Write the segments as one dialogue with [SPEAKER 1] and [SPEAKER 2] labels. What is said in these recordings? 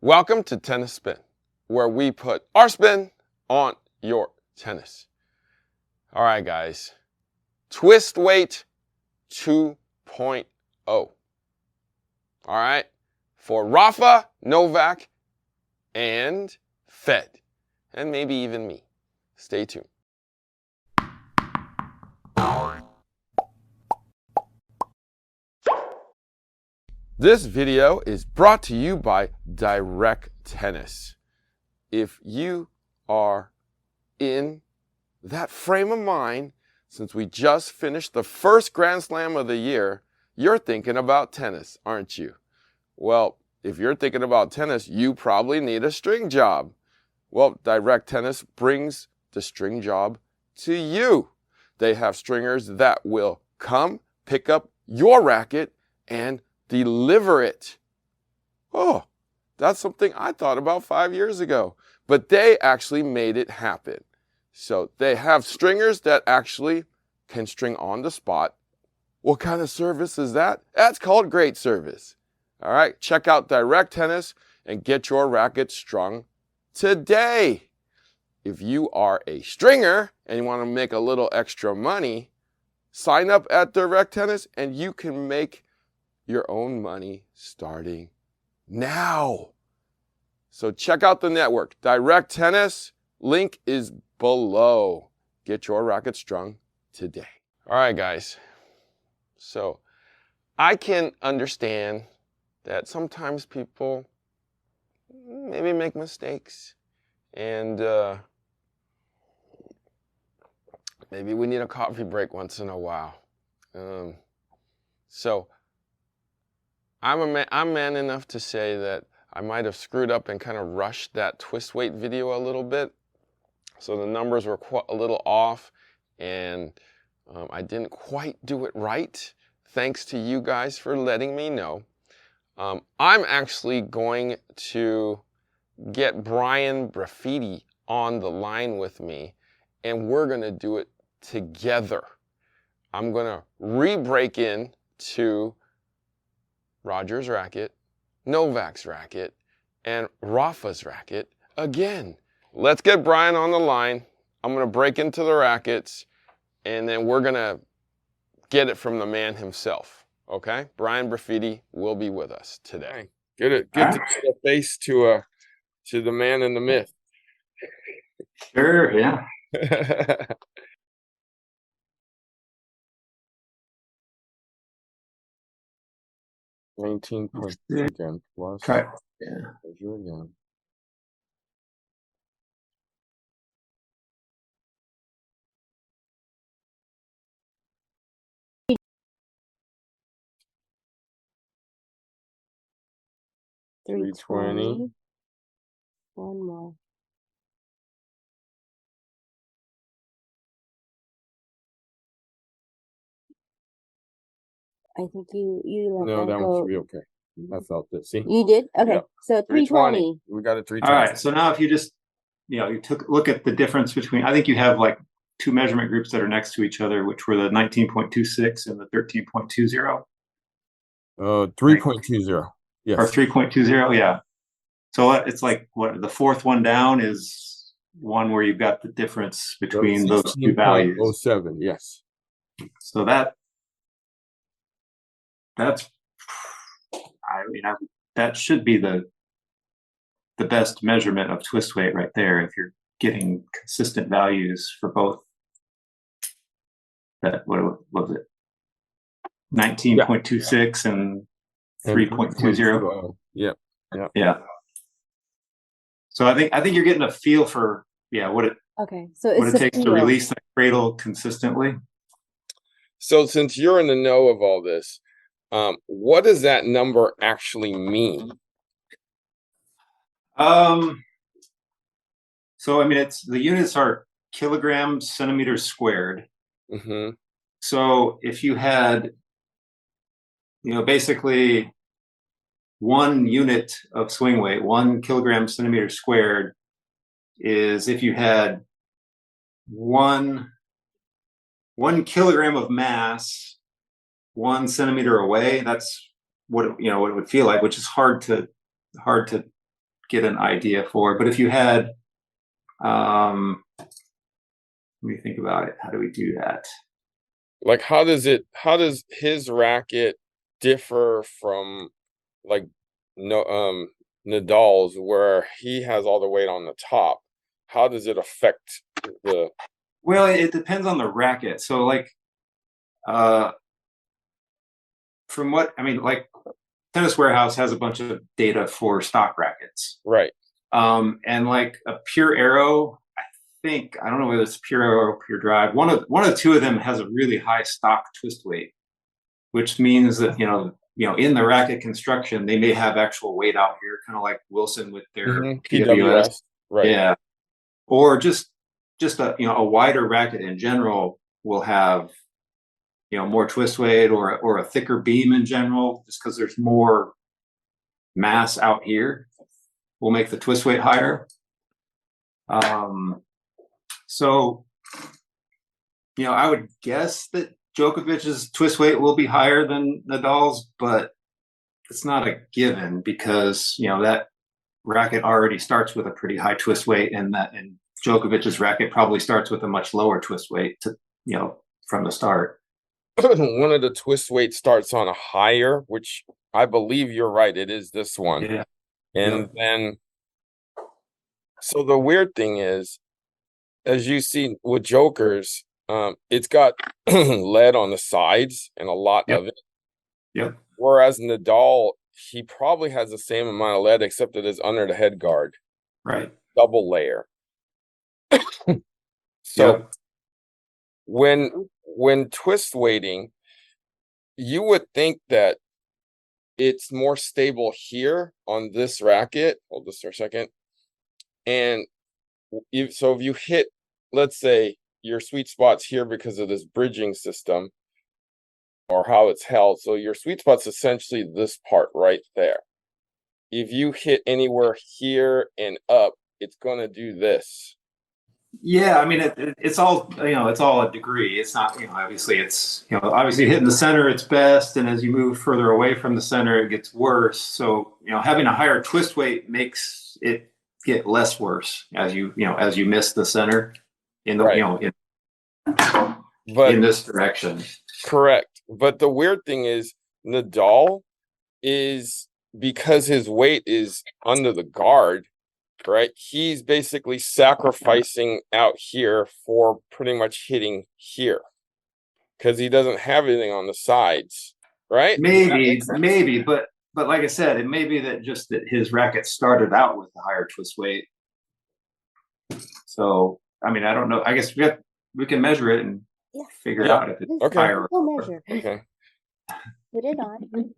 [SPEAKER 1] Welcome to Tennis Spin, where we put our spin on your tennis. All right, guys. Twist weight 2.0. All right. For Rafa, Novak, and Fed. And maybe even me. Stay tuned. This video is brought to you by Direct Tennis. If you are in that frame of mind, since we just finished the first Grand Slam of the year, you're thinking about tennis, aren't you? Well, if you're thinking about tennis, you probably need a string job. Well, Direct Tennis brings the string job to you. They have stringers that will come, pick up your racket, and deliver it. Oh, that's something I thought about 5 years ago, but they actually made it happen. So they have stringers that actually can string on the spot. What kind of service is that? That's called great service. All right, check out Direct Tennis and get your racket strung today. If you are a stringer and you want to make a little extra money, sign up at Direct Tennis and you can make your own money starting now. So check out the network, Direct Tennis. Link is below. Get your racket strung today. All right, guys. So I can understand that sometimes people maybe make mistakes and maybe we need a coffee break once in a while. So I'm man enough to say that I might have screwed up and kind of rushed that twist weight video a little bit. So the numbers were a little off and I didn't quite do it right. Thanks to you guys for letting me know. I'm actually going to get Briffidi on the line with me and we're going to do it together. I'm going to re-break into Roger's racket, Novak's racket, and Rafa's racket again. Let's get Brian on the line. I'm going to break into the rackets, and then we're going to get it from the man himself. Okay? Brian Briffidi will be with us today. Good to put a face to the man in the myth.
[SPEAKER 2] Sure, yeah.
[SPEAKER 1] 19 points again plus.
[SPEAKER 2] Okay. Yeah.
[SPEAKER 1] Measure again. $320.
[SPEAKER 3] One more. I think you let
[SPEAKER 1] No, that
[SPEAKER 3] go.
[SPEAKER 1] one should be okay. I felt it. See?
[SPEAKER 3] You did? Okay.
[SPEAKER 1] Yep.
[SPEAKER 3] So 320.
[SPEAKER 1] We got it 320.
[SPEAKER 2] All right. So now if you just, you took a look at the difference between, I think you have like two measurement groups that are next to each other, which were the 19.26 and the 13.20.
[SPEAKER 1] 3.20. Yes.
[SPEAKER 2] Or 3.20, yeah. So it's like, what, the fourth one down is one where you've got the difference between those two values.
[SPEAKER 1] 16.07, yes.
[SPEAKER 2] So that should be the best measurement of twist weight right there. If you're getting consistent values for both that, what was it? 19.26 and 3.20.
[SPEAKER 1] Yeah.
[SPEAKER 2] So I think you're getting a feel for what it takes to release the cradle consistently.
[SPEAKER 1] So since you're in the know of all this, what does that number actually mean?
[SPEAKER 2] So I mean, it's the units are kilograms, centimeters squared.
[SPEAKER 1] Mm-hmm.
[SPEAKER 2] So if you had, basically 1 unit of swing weight, 1 kilogram centimeter squared, is if you had one kilogram of mass 1 centimeter away. That's what it would feel like, which is hard to get an idea for. But if you had, let me think about it. How do we do that?
[SPEAKER 1] Like, how does his racket differ from like Nadal's, where he has all the weight on the top? How does it affect the?
[SPEAKER 2] Well, it depends on the racket. So like, from what I mean, like Tennis Warehouse has a bunch of data for stock rackets.
[SPEAKER 1] Right.
[SPEAKER 2] And like a Pure Arrow, I don't know whether it's Pure Arrow or Pure Drive. One of the two of them has a really high stock twist weight, which means that in the racket construction they may have actual weight out here, kind of like Wilson with their PWS.
[SPEAKER 1] Right.
[SPEAKER 2] Yeah. Or just a wider racket in general will have more twist weight or a thicker beam in general, just because there's more mass out here will make the twist weight higher. So I would guess that Djokovic's twist weight will be higher than Nadal's, but it's not a given because that racket already starts with a pretty high twist weight, and Djokovic's racket probably starts with a much lower twist weight from the start.
[SPEAKER 1] One of the twist weight starts on a higher, which I believe you're right. It is this one.
[SPEAKER 2] Yeah.
[SPEAKER 1] And then, so the weird thing is, as you see with Joker's, it's got lead on the sides and a lot of it.
[SPEAKER 2] Yep.
[SPEAKER 1] Whereas Nadal, he probably has the same amount of lead, except it is under the head guard.
[SPEAKER 2] Right.
[SPEAKER 1] Double layer. So when twist weighting, you would think that it's more stable here on this racket. Hold this for a second. And if you hit, let's say your sweet spot's here because of this bridging system or how it's held. So your sweet spot's essentially this part right there. If you hit anywhere here and up, it's going to do this.
[SPEAKER 2] Yeah, I mean it's all it's all a degree. It's not obviously obviously hitting the center it's best, and as you move further away from the center it gets worse. So having a higher twist weight makes it get less worse as you miss the center in the in this direction.
[SPEAKER 1] Correct. But the weird thing is Nadal is, because his weight is under the guard, right? He's basically sacrificing out here for pretty much hitting here because he doesn't have anything on the sides, right?
[SPEAKER 2] Maybe, but like I said, it may be that his racket started out with a higher twist weight. So I mean, I don't know. I guess we can measure it and figure out if it's higher.
[SPEAKER 3] We'll measure.
[SPEAKER 1] Okay.
[SPEAKER 3] Put it on.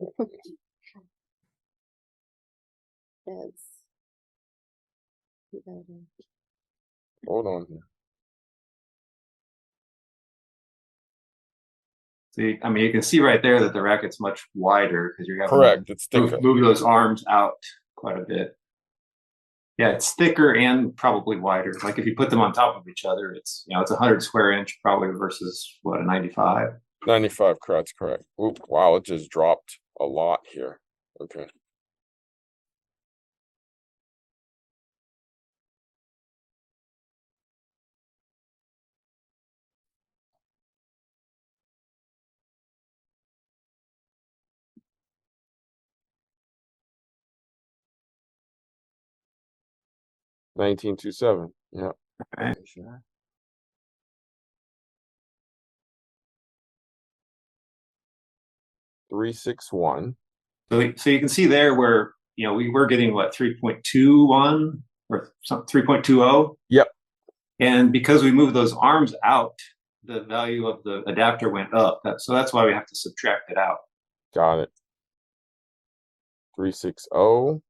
[SPEAKER 1] Hold on.
[SPEAKER 2] See, I mean, you can see right there that the racket's much wider because you're
[SPEAKER 1] correct. It's thicker.
[SPEAKER 2] Move those arms out quite a bit. Yeah, it's thicker and probably wider. Like if you put them on top of each other, it's it's 100 square inch probably versus what, a 95.
[SPEAKER 1] 95, correct. Oop, wow, it just dropped a lot here. Okay. $19.27. Yeah.
[SPEAKER 2] Okay.
[SPEAKER 1] 361.
[SPEAKER 2] So you can see there where we were getting what, 3.21 or 3.20.
[SPEAKER 1] Yep.
[SPEAKER 2] And because we moved those arms out, the value of the adapter went up. So that's why we have to subtract it out.
[SPEAKER 1] Got it. 360.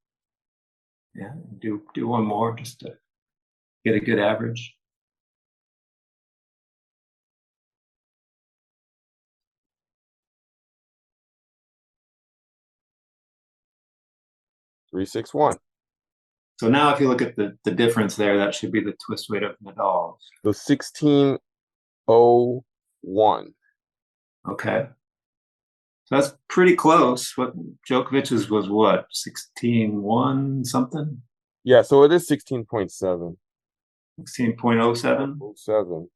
[SPEAKER 2] Yeah, do one more just to get a good average.
[SPEAKER 1] $361.
[SPEAKER 2] So now if you look at the difference there, that should be the twist weight of Nadal's.
[SPEAKER 1] The 1601.
[SPEAKER 2] Okay. So that's pretty close. What Djokovic's was what, 16-1 something?
[SPEAKER 1] Yeah, so it is 16.7.
[SPEAKER 2] 16.07.
[SPEAKER 1] 07.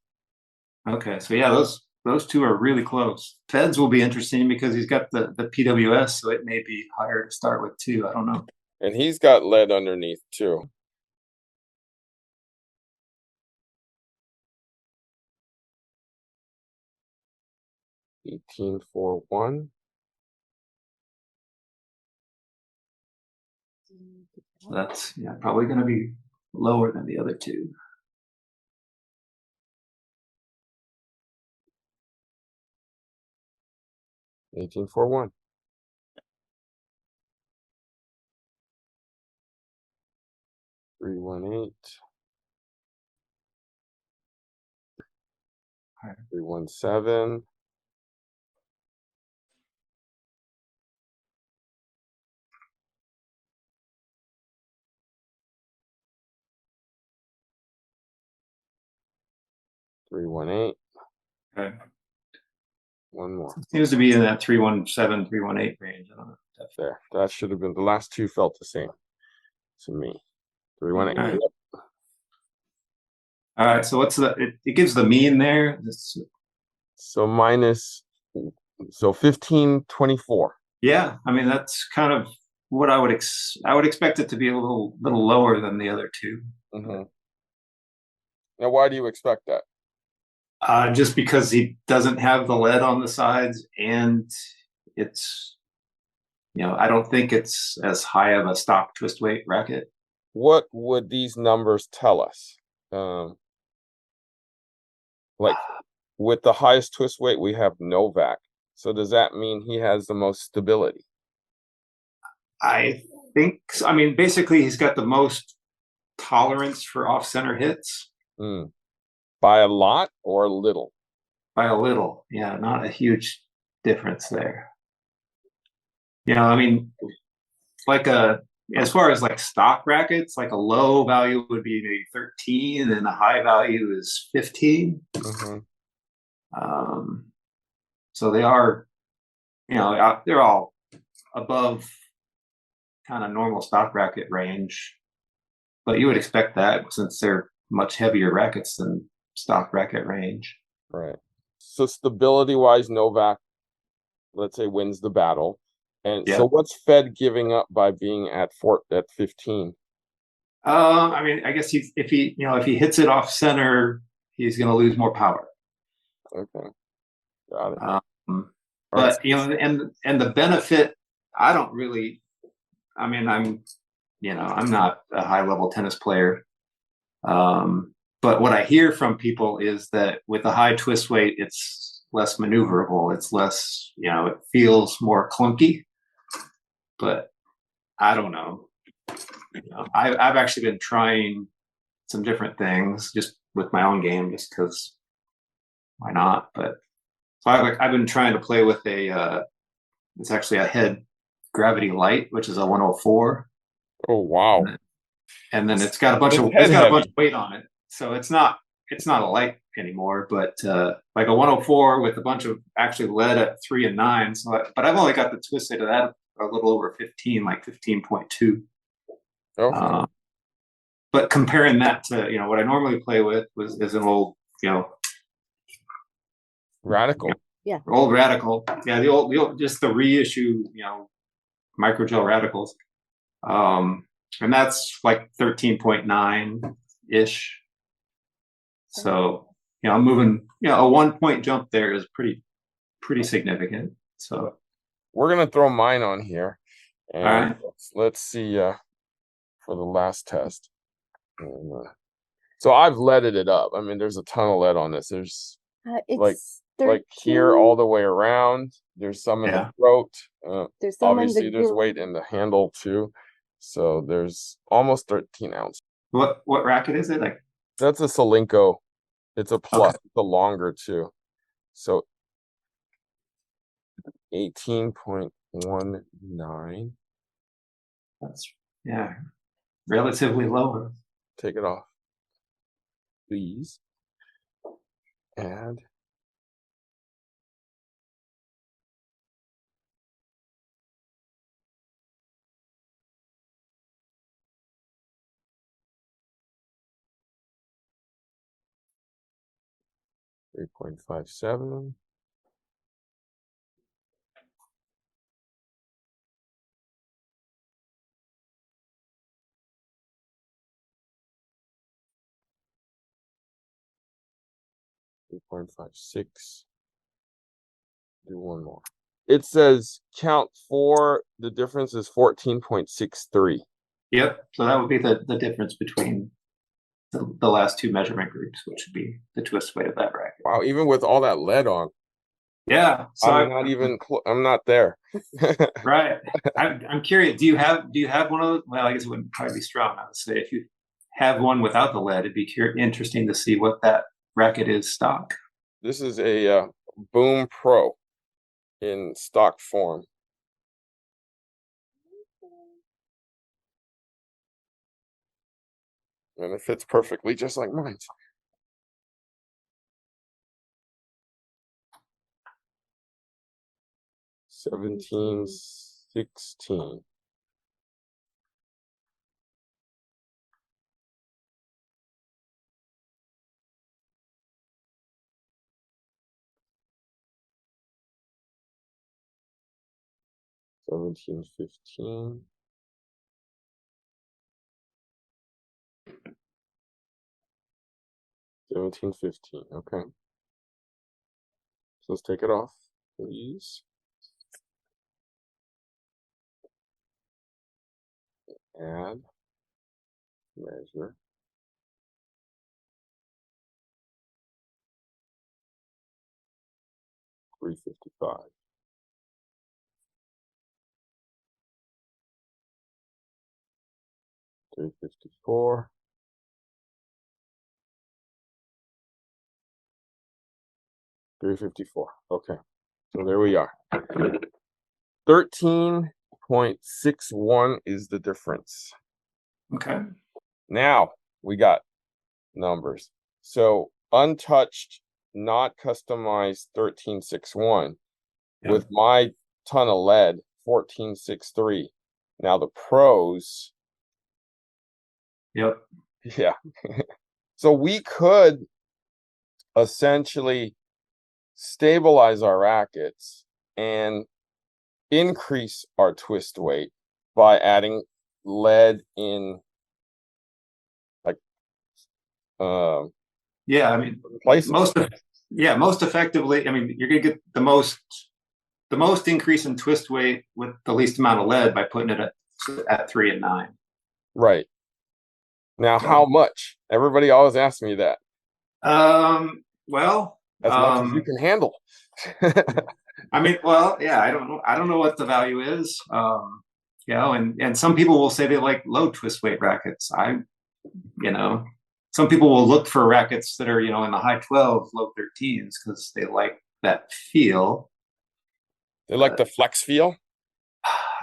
[SPEAKER 2] Okay, so yeah, those two are really close. Feds will be interesting because he's got the PWS, so it may be higher to start with too. I don't know.
[SPEAKER 1] And he's got lead underneath too. $18.41.
[SPEAKER 2] So that's probably going to be lower than the other two.
[SPEAKER 1] $18.41. $3.18. $3.17. $3.18.
[SPEAKER 2] Okay.
[SPEAKER 1] One more.
[SPEAKER 2] Seems to be in that 317, 318 range. I don't know.
[SPEAKER 1] There. That should have been the last two felt the same to me. 3.18.
[SPEAKER 2] All right. All right. So what's it gives the mean there?
[SPEAKER 1] So 15.24.
[SPEAKER 2] Yeah, I mean that's kind of what I would expect it to be a little lower than the other two.
[SPEAKER 1] Mm-hmm. Now, why do you expect that?
[SPEAKER 2] Just because he doesn't have the lead on the sides, and it's I don't think it's as high of a stock twist weight racket.
[SPEAKER 1] What would these numbers tell us? Like with the highest twist weight, we have Novak. So does that mean he has the most stability?
[SPEAKER 2] I think, I mean, basically he's got the most tolerance for off-center hits.
[SPEAKER 1] By a lot or a little?
[SPEAKER 2] By a little, yeah, not a huge difference there. I mean, as far as like stock rackets, like a low value would be maybe 13 and a high value is 15.
[SPEAKER 1] Mm-hmm.
[SPEAKER 2] So they are, they're all above kind of normal stock racket range, but you would expect that since they're much heavier rackets than stock racket range.
[SPEAKER 1] Right. So stability wise, Novak, let's say, wins the battle. And so what's Fed giving up by being at 15?
[SPEAKER 2] I mean, I guess if he hits it off center, he's going to lose more power.
[SPEAKER 1] Okay, got it.
[SPEAKER 2] But and the benefit, I don't really. I mean, I'm not a high level tennis player, but what I hear from people is that with a high twist weight, it's less maneuverable. It's less, it feels more clunky. But I don't know. I've actually been trying some different things just with my own game, just because why not? But so I've been trying to play with it's actually a head gravity light, which is a 104.
[SPEAKER 1] Oh wow!
[SPEAKER 2] And then it's got a bunch of weight on it, so it's not a light anymore, but like a 104 with a bunch of actually lead at 3 and 9. So, but I've only got the twist weight of that a little over 15, like 15.2.
[SPEAKER 1] Okay.
[SPEAKER 2] But comparing that to what I normally play with is an old
[SPEAKER 1] Radical.
[SPEAKER 3] Yeah.
[SPEAKER 2] Old Radical. Yeah, the old just the reissue microgel radicals. And that's like 13.9 ish. So I'm moving. A 1-point jump there is pretty significant. So
[SPEAKER 1] we're gonna throw mine on here, and
[SPEAKER 2] all right.
[SPEAKER 1] let's see for the last test. So I've leaded it up. I mean, there's a ton of lead on this. There's like here all the way around. There's some in the throat.
[SPEAKER 3] There's some
[SPEAKER 1] obviously there's weight in the handle too. So there's almost 13 ounces.
[SPEAKER 2] What racket is it? Like
[SPEAKER 1] that's a Solinko. It's a plus. Okay. It's a longer too. So 18.19.
[SPEAKER 2] That's relatively lower.
[SPEAKER 1] Take it off, please. Add. 3.57. .56. Do one more. It says count 4. The difference is 14.63.
[SPEAKER 2] Yep. So that would be the difference between the last two measurement groups, which would be the twist weight of that racket.
[SPEAKER 1] Wow, even with all that lead on.
[SPEAKER 2] Yeah. So
[SPEAKER 1] I'm not there.
[SPEAKER 2] Right. I'm curious. Do you have one of those? Well, I guess it wouldn't probably be strong. I would say if you have one without the lead, it'd be interesting to see what that racket is stock.
[SPEAKER 1] This is a Boom Pro in stock form. And it fits perfectly just like mine. $17.16. $17.15. $17.15. Okay. So let's take it off, please. Add, measure. $3.55. $3.54. $3.54. Okay. So there we are. 13.61 is the difference.
[SPEAKER 2] Okay.
[SPEAKER 1] Now we got numbers. So untouched, not customized 13.61.
[SPEAKER 2] Yep.
[SPEAKER 1] With my ton of lead, 14.63. Now the pros.
[SPEAKER 2] Yep.
[SPEAKER 1] Yeah. So we could essentially stabilize our rackets and increase our twist weight by adding lead in, like,
[SPEAKER 2] yeah, I mean,
[SPEAKER 1] places.
[SPEAKER 2] most effectively, I mean, you're gonna get the most increase in twist weight with the least amount of lead by putting it at 3 and 9.
[SPEAKER 1] Right. Now,
[SPEAKER 2] So,
[SPEAKER 1] how much? Everybody always asks me that.
[SPEAKER 2] Well,
[SPEAKER 1] As much as you can handle.
[SPEAKER 2] I mean, well, yeah, I don't know what the value is. And some people will say they like low twist weight rackets. Some people will look for rackets that are, in the high 12s, low 13s, because they like that feel.
[SPEAKER 1] They like the flex feel?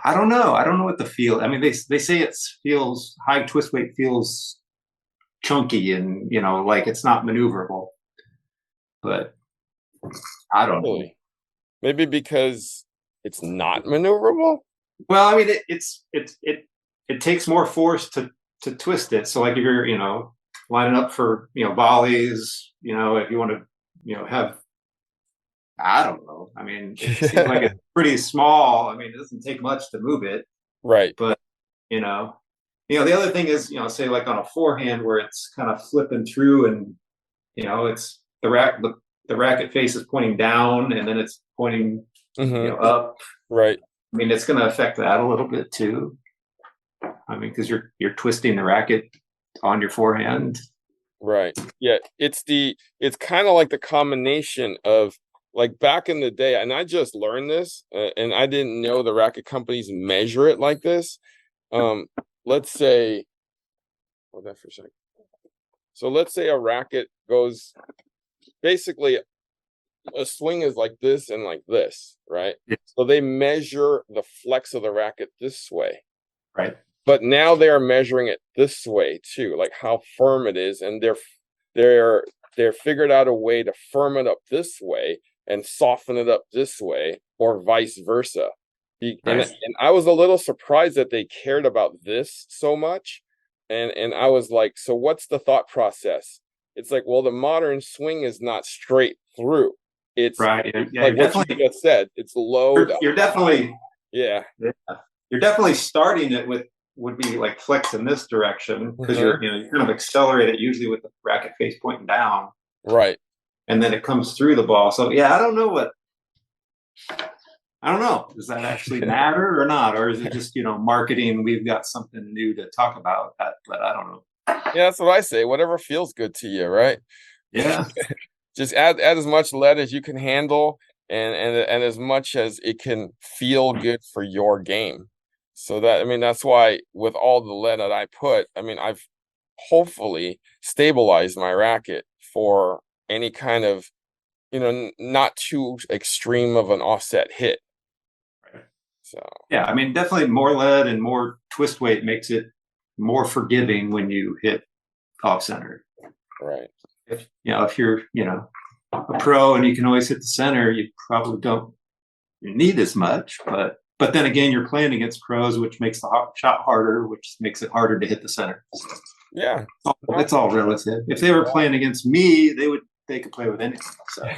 [SPEAKER 2] I don't know. I don't know what the feel. I mean, they say it feels, high twist weight feels chunky and, like it's not maneuverable. But I don't know.
[SPEAKER 1] Maybe because it's not maneuverable?
[SPEAKER 2] Well, I mean, it takes more force to twist it. So like if you're, lining up for, volleys, if you want to, have, I don't know. I mean, it seems like it's pretty small. I mean, it doesn't take much to move it.
[SPEAKER 1] Right.
[SPEAKER 2] But, the other thing is, say like on a forehand where it's kind of flipping through and, it's the racket face is pointing down and then it's pointing, up.
[SPEAKER 1] Right.
[SPEAKER 2] I mean, it's going to affect that a little bit too. I mean, because you're twisting the racket on your forehand.
[SPEAKER 1] Right. Yeah. It's kind of like the combination of, like, back in the day, and I just learned this, and I didn't know the racket companies measure it like this. Let's say, hold that for a second. So let's say a racket goes, basically a swing is like this and like this, right?
[SPEAKER 2] Yeah.
[SPEAKER 1] So they measure the flex of the racket this way.
[SPEAKER 2] Right.
[SPEAKER 1] But now they are measuring it this way too, like how firm it is, and they're figured out a way to firm it up this way and soften it up this way, or vice versa. And I was a little surprised that they cared about this so much. And I was like, so what's the thought process? It's like, well, the modern swing is not straight through. It's
[SPEAKER 2] Right. Yeah,
[SPEAKER 1] like what you just said. It's low to
[SPEAKER 2] you're definitely
[SPEAKER 1] yeah.
[SPEAKER 2] you're definitely starting it with would be like flex in this direction because
[SPEAKER 1] Uh-huh.
[SPEAKER 2] you kind of accelerate it usually with the racket face pointing down,
[SPEAKER 1] Right.
[SPEAKER 2] and then it comes through the ball. So yeah, I don't know. Does that actually matter or not, or is it just marketing? We've got something new to talk about, but I don't know.
[SPEAKER 1] Yeah, that's what I say. Whatever feels good to you, right?
[SPEAKER 2] Yeah.
[SPEAKER 1] Just add as much lead as you can handle and as much as it can feel good for your game. So that, I mean, that's why with all the lead that I put, I mean, I've hopefully stabilized my racket for any kind of, not too extreme of an offset hit. So
[SPEAKER 2] Yeah, I mean, definitely more lead and more twist weight makes it more forgiving when you hit off center.
[SPEAKER 1] right.
[SPEAKER 2] If you're a pro and you can always hit the center, you probably don't need as much. But then again, you're playing against pros, which makes the shot harder, which makes it harder to hit the center.
[SPEAKER 1] Yeah.
[SPEAKER 2] It's all relative. If they were playing against me, they could play with anything. So.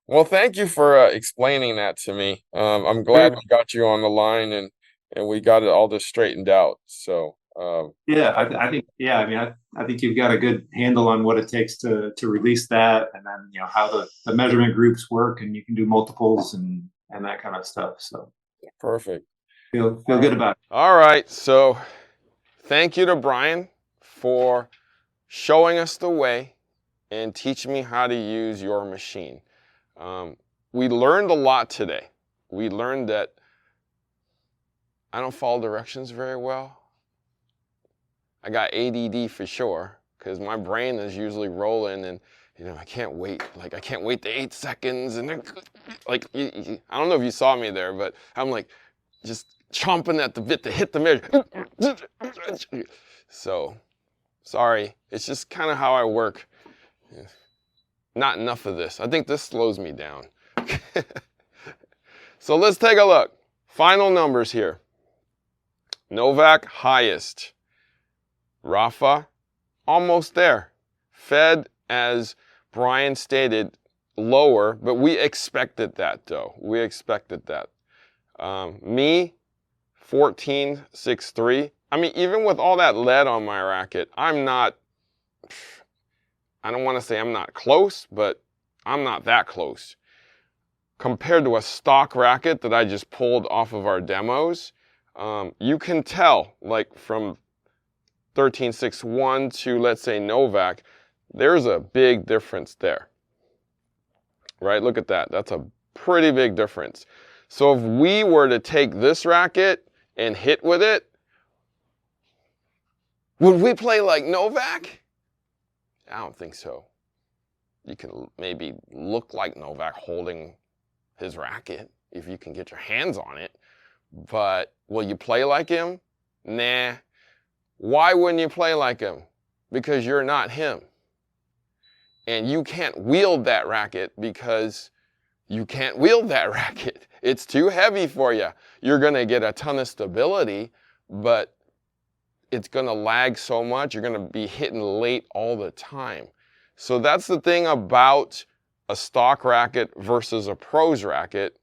[SPEAKER 1] Well, thank you for explaining that to me. I'm glad we got you on the line and we got all this straightened out. So
[SPEAKER 2] yeah, I think I mean I think you've got a good handle on what it takes to release that, and then how the measurement groups work, and you can do multiples and that kind of stuff. So
[SPEAKER 1] perfect.
[SPEAKER 2] Feel good about it.
[SPEAKER 1] All right. So thank you to Brian for showing us the way and teaching me how to use your machine. We learned a lot today. We learned that I don't follow directions very well. I got ADD for sure, because my brain is usually rolling and I can't wait. Like I can't wait the 8 seconds and like I don't know if you saw me there, but I'm like just chomping at the bit to hit the measure. So sorry, it's just kind of how I work. Not enough of this. I think this slows me down. So let's take a look. Final numbers here. Novak highest. Rafa almost there. Fed, as Brian stated, lower, but we expected that though. We expected that. Me, 14.63. I mean, even with all that lead on my racket, I don't want to say I'm not close, but I'm not that close. Compared to a stock racket that I just pulled off of our demos, you can tell, like from 13.61 to, let's say, Novak, there's a big difference there. Right? Look at that. That's a pretty big difference. So if we were to take this racket and hit with it, would we play like Novak? I don't think so. You can maybe look like Novak holding his racket if you can get your hands on it. But will you play like him? Nah. Why wouldn't you play like him? Because you're not him. And you can't wield that racket because you can't wield that racket. It's too heavy for you. You're going to get a ton of stability, but it's going to lag so much, you're going to be hitting late all the time. So that's the thing about a stock racket versus a pro's racket.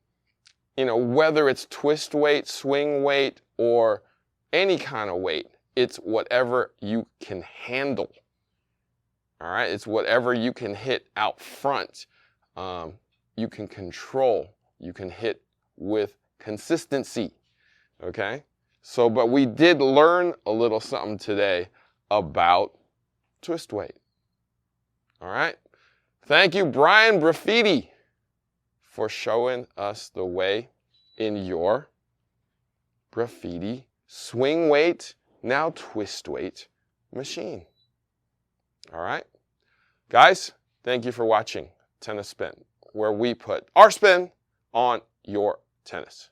[SPEAKER 1] Whether it's twist weight, swing weight, or any kind of weight, it's whatever you can handle. All right, it's whatever you can hit out front. You can control. You can hit with consistency. Okay? So, but we did learn a little something today about twist weight. All right? Thank you, Brian Briffidi, for showing us the way in your Briffidi swing weight, now twist weight machine. All right? Guys, thank you for watching Tennis Spin, where we put our spin on your tennis.